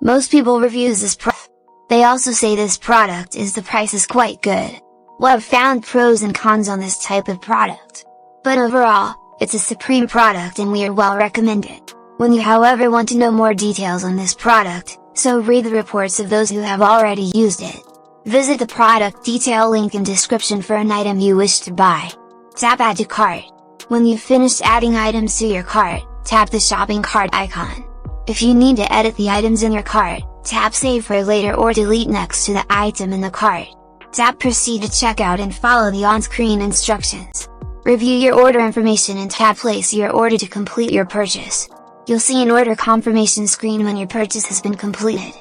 Most people reviews this product. They also say this product is the price is quite good. Well, I've found pros and cons on this type of product. But overall, it's a supreme product and we are well recommend it. When you however want to know more details on this product, so read the reports of those who have already used it. Visit the product detail link in description for an item you wish to buy. Tap add to cart. When you've finished adding items to your cart, tap the shopping cart icon. If you need to edit the items in your cart, tap save for later or delete next to the item in the cart. Tap proceed to checkout and follow the on-screen instructions. Review your order information and tap place your order to complete your purchase. You'll see an order confirmation screen when your purchase has been completed.